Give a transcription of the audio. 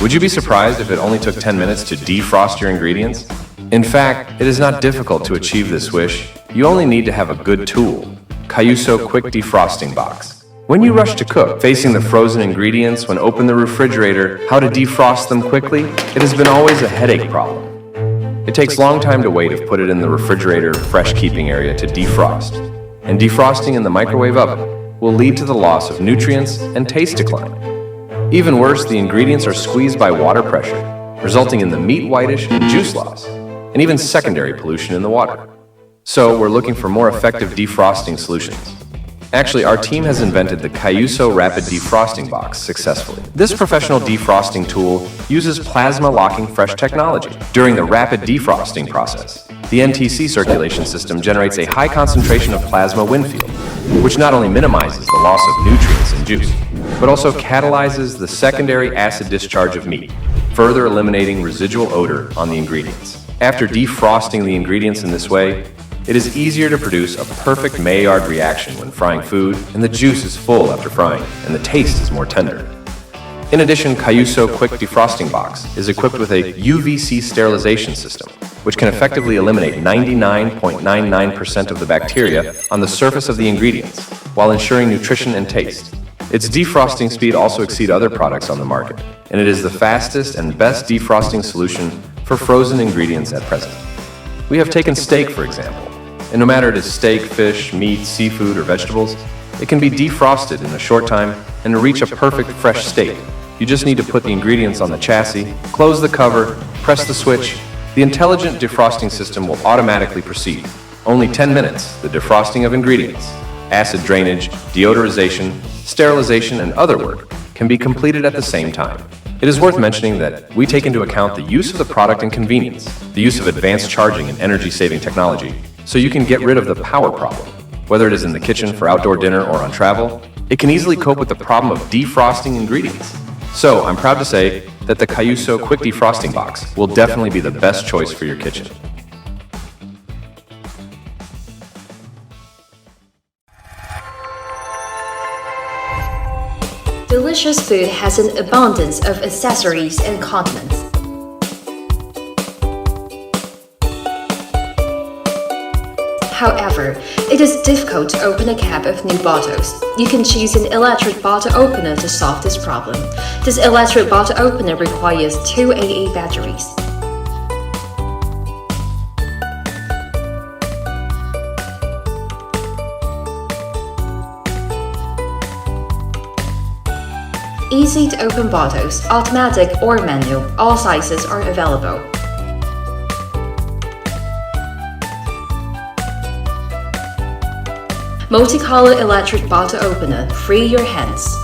Would you be surprised if it only took 10 minutes to defrost your ingredients? In fact, it is not difficult to achieve this wish. You only need to have a good tool, Kayuso Quick Defrosting Box. When you rush to cook, facing the frozen ingredients when open the refrigerator, how to defrost them quickly, it has been always a headache problem. It takes a long time to wait if put it in the refrigerator fresh keeping area to defrost, and defrosting in the microwave oven will lead to the loss of nutrients and taste decline. Even worse, the ingredients are squeezed by water pressure, resulting in the meat whitish and juice loss, and even secondary pollution in the water. So we're looking for more effective defrosting solutions. Actually, our team has invented the Kayuso Rapid Defrosting Box successfully. This professional defrosting tool uses plasma locking fresh technology. During the rapid defrosting process, the NTC circulation system generates a high concentration of plasma wind field, which not only minimizes the loss of nutrients and juice, but also catalyzes the secondary acid discharge of meat, further eliminating residual odor on the ingredients. After defrosting the ingredients in this way, it is easier to produce a perfect Maillard reaction when frying food, and the juice is full after frying, and the taste is more tender. In addition, Kayuso Quick Defrosting Box is equipped with a UVC sterilization system, which can effectively eliminate 99.99% of the bacteria on the surface of the ingredients, while ensuring nutrition and taste. Its defrosting speed also exceeds other products on the market, and it is the fastest and best defrosting solution for frozen ingredients at present. We have taken steak, for example, and no matter it is steak, fish, meat, seafood, or vegetables, it can be defrosted in a short time and reach a perfect fresh state. You just need to put the ingredients on the chassis, close the cover, press the switch. The intelligent defrosting system will automatically proceed. Only 10 minutes, the defrosting of ingredients, acid drainage, deodorization, sterilization, and other work can be completed at the same time. It is worth mentioning that we take into account the use of the product and convenience, the use of advanced charging and energy-saving technology, so you can get rid of the power problem. Whether it is in the kitchen for outdoor dinner or on travel, it can easily cope with the problem of defrosting ingredients. So I'm proud to say that the Kayuso Quick Defrosting Box will definitely be the best choice for your kitchen. Delicious food has an abundance of accessories and condiments. However, it is difficult to open a cap of new bottles. You can choose an electric bottle opener to solve this problem. This electric bottle opener requires 2 AA batteries. Easy to open bottles, automatic or manual, all sizes are available. Multicolor electric bottle opener, free your hands.